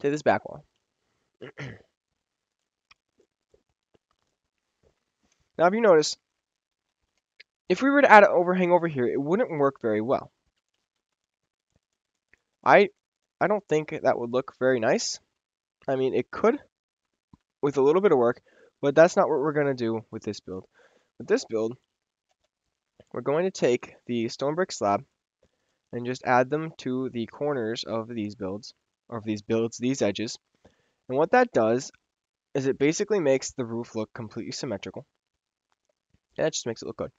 to this back wall. Now, if you notice, if we were to add an overhang over here, it wouldn't work very well. I I don't think that would look very nice. I mean, it could with a little bit of work, but that's not what we're going to do with this build. With this build, we're going to take the stone brick slab and just add them to the corners of these builds, or of these edges. And what that does is it basically makes the roof look completely symmetrical. And it just makes it look good.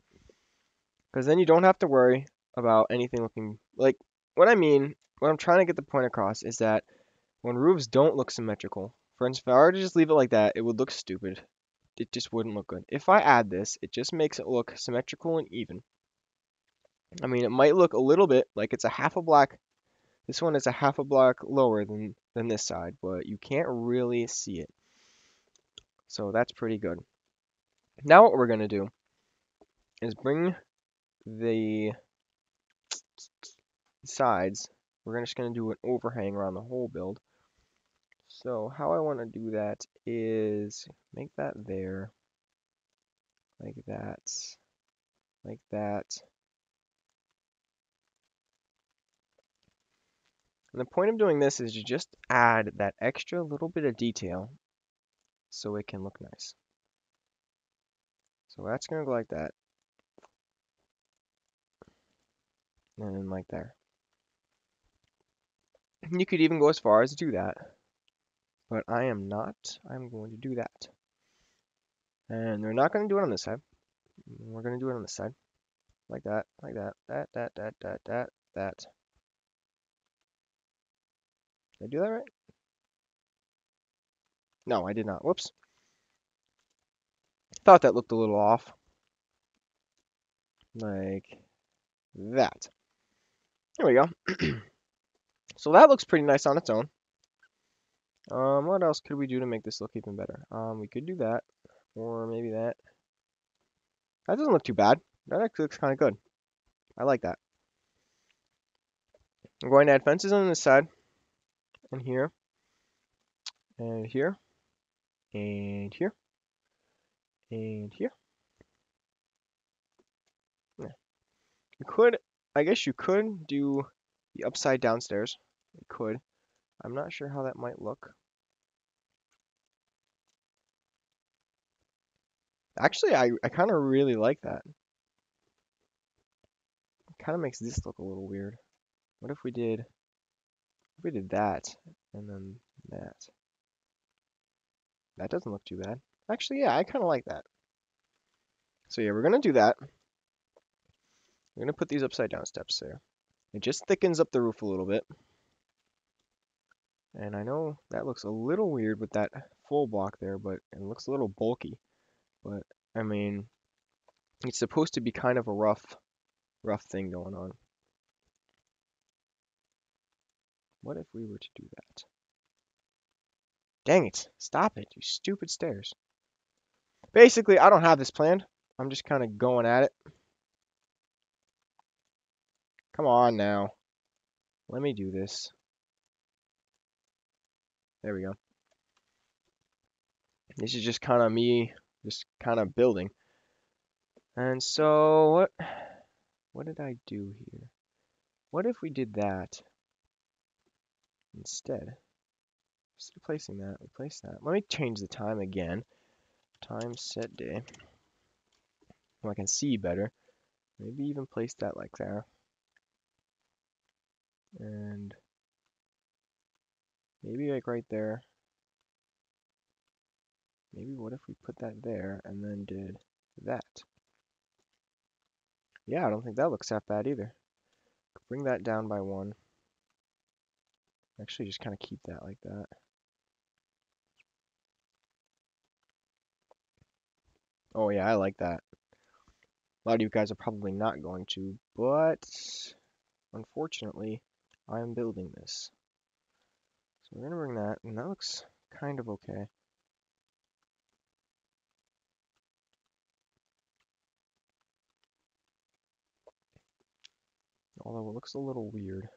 Because then you don't have to worry about anything looking like what I'm trying to get the point across is that when roofs don't look symmetrical, for instance, if I were to just leave it like that, it would look stupid. It just wouldn't look good. If I add this, it just makes it look symmetrical and even. I mean, it might look a little bit like it's a half a block. This one is a half a block lower than this side, but you can't really see it. So that's pretty good. Now what we're going to do is bring the sides. We're just going to do an overhang around the whole build. So how I want to do that is make that there, like that, like that. And the point of doing this is to just add that extra little bit of detail so it can look nice. So that's going to go like that. And then like there. You could even go as far as do that. But I am not. I'm going to do that. And we're not going to do it on this side. We're going to do it on this side. Like that, like that, that. Did I do that right? No, I did not. Whoops. Thought that looked a little off. Like that. There we go. So that looks pretty nice on its own. What else could we do to make this look even better? We could do that, or maybe that. That doesn't look too bad. That actually looks kind of good. I like that. I'm going to add fences on this side, and here, and here, and here, and here. Yeah. You could, I guess you could do the upside down stairs. You could. I'm not sure how that might look. Actually, I kind of really like that. It kind of makes this look a little weird. What if we did that, and then that? That doesn't look too bad. Actually, yeah, I kind of like that. So yeah, we're gonna do that. We're gonna put these upside down steps there. It just thickens up the roof a little bit. And I know that looks a little weird with that full block there, but it looks a little bulky. But I mean, it's supposed to be kind of a rough thing going on. What if we were to do that? Dang it, stop it, you stupid stairs. Basically, I don't have this planned. I'm just kind of going at it. Come on now. Let me do this. There we go. This is just kind of me, just kind of building. And so, what did I do here? What if we did that instead? Just replacing that, replace that. Let me change the time again. Time set day. So I can see better. Maybe even place that like there. And maybe like right there. Maybe what if we put that there and then did that? Yeah, I don't think that looks that bad either. Bring that down by one. Actually, just kind of keep that like that. Oh yeah, I like that. A lot of you guys are probably not going to, but unfortunately, I'm building this. So we're gonna bring that, and that looks kind of okay. Although it looks a little weird.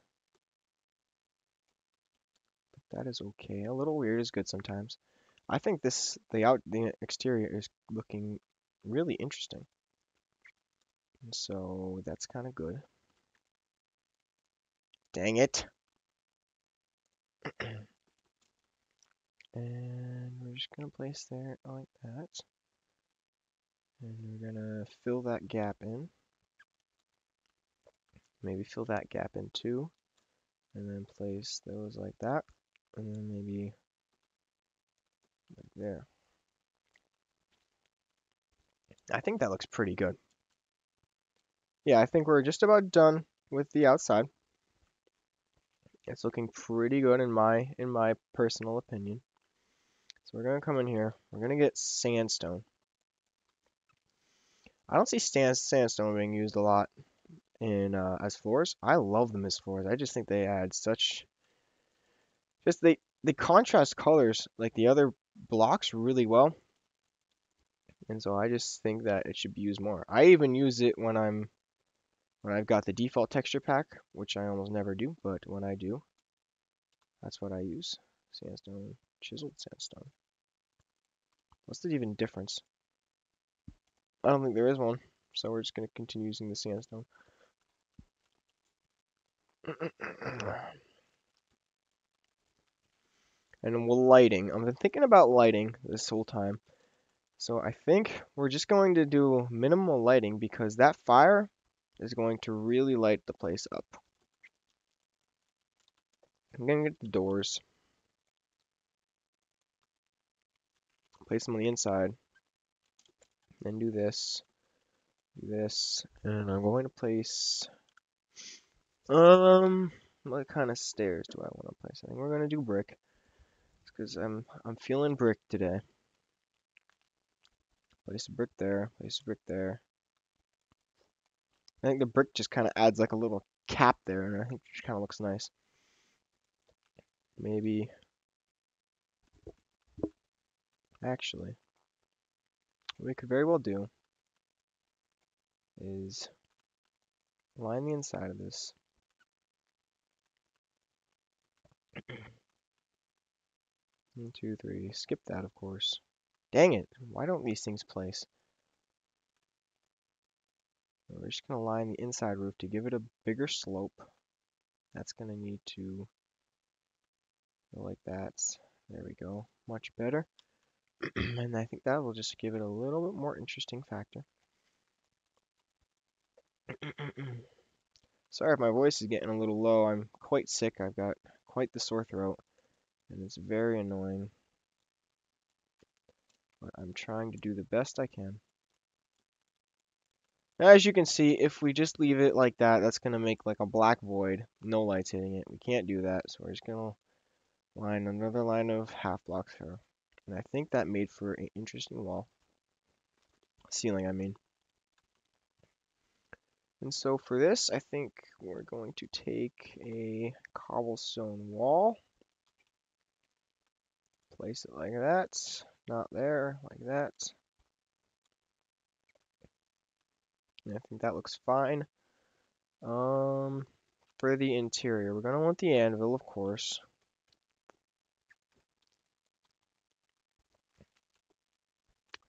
That is okay. A little weird is good sometimes. I think the exterior is looking really interesting. And so that's kind of good. Dang it. And we're just gonna place there like that. And we're gonna fill that gap in. Maybe fill that gap in too. And then place those like that. And then maybe like there. I think that looks pretty good. Yeah, I think we're just about done with the outside. It's looking pretty good in my personal opinion. So we're gonna come in here. We're gonna get sandstone. I don't see sandstone being used a lot in as floors. I love them as floors. I just think they add such just they contrast colors like the other blocks really well. And so I just think that it should be used more. I even use it when I've got the default texture pack, which I almost never do, but when I do, that's what I use. Sandstone, chiseled sandstone. What's the even difference? I don't think there is one, so we're just going to continue using the sandstone. And lighting. I've been thinking about lighting this whole time. So I think we're just going to do minimal lighting because that fire is going to really light the place up. I'm going to get the doors. Place them on the inside. Then do this. Do this. And I'm going to place... what kind of stairs do I want to place? I think we're going to do brick. Because I'm feeling brick today. Place a brick there. Place a brick there. I think the brick just kind of adds like a little cap there, and I think it just kind of looks nice. Maybe, actually, what we could very well do is line the inside of this. 1, 2, 3. Skip that, of course. Dang it! Why don't these things place? We're just gonna line the inside roof to give it a bigger slope. That's gonna need to go like that. There we go. Much better. And I think that will just give it a little bit more interesting factor. Sorry if my voice is getting a little low. I'm quite sick. I've got quite the sore throat, and it's very annoying. But I'm trying to do the best I can. Now, as you can see, if we just leave it like that, that's going to make like a black void. No lights hitting it. We can't do that, so we're just going to line another line of half blocks here. And I think that made for an interesting wall. Ceiling, I mean. And so for this, I think we're going to take a cobblestone wall. Place it like that. Not there, like that. And I think that looks fine. For the interior, we're going to want the anvil, of course.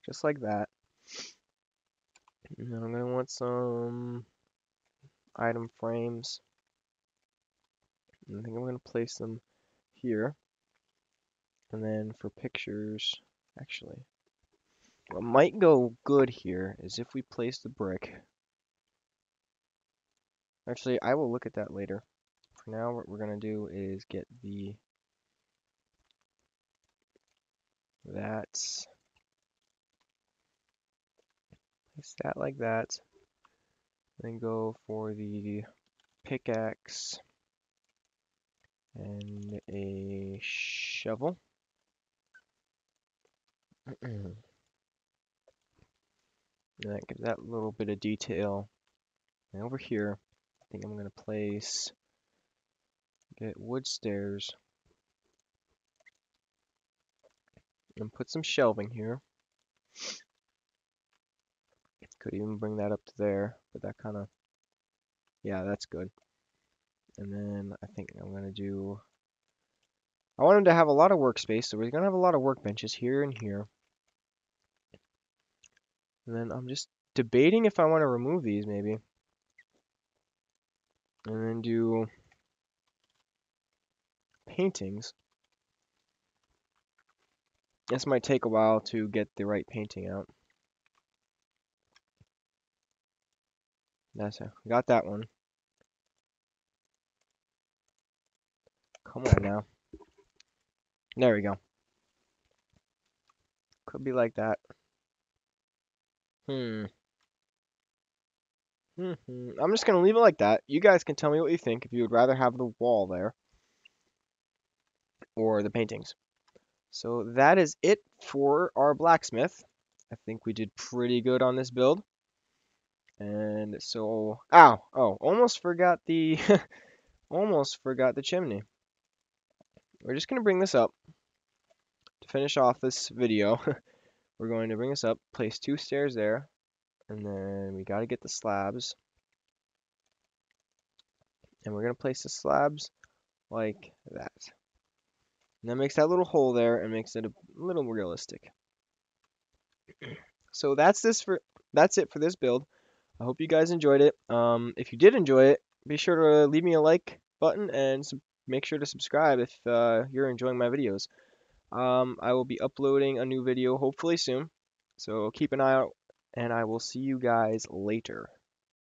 Just like that. And then I'm going to want some item frames. And I think I'm going to place them here. And then for pictures, actually, what might go good here is if we place the brick. Actually, I will look at that later. For now, what we're going to do is get that, place that like that. Then go for the pickaxe and a shovel. And that gives that little bit of detail. And over here, I think I'm going to get wood stairs and put some shelving here. Could even bring that up to there, but that kind of, yeah, that's good. And then I think I'm going to do I want him to have a lot of workspace, so we're gonna have a lot of workbenches here and here. And then I'm just debating if I want to remove these maybe. And then do paintings. This might take a while to get the right painting out. Got that one. Come on now. There we go. Could be like that. Hmm. I'm just gonna leave it like that. You guys can tell me what you think if you would rather have the wall there or the paintings. So that is it for our blacksmith. I think we did pretty good on this build. And so, almost forgot the almost forgot the chimney. We're just gonna bring this up to finish off this video. We're going to bring this up, place 2 stairs there, and then we got to get the slabs. And we're going to place the slabs like that. And that makes that little hole there and makes it a little more realistic. So that's it for this build. I hope you guys enjoyed it. If you did enjoy it, be sure to leave me a like button and make sure to subscribe if you're enjoying my videos. I will be uploading a new video hopefully soon, so keep an eye out, and I will see you guys later.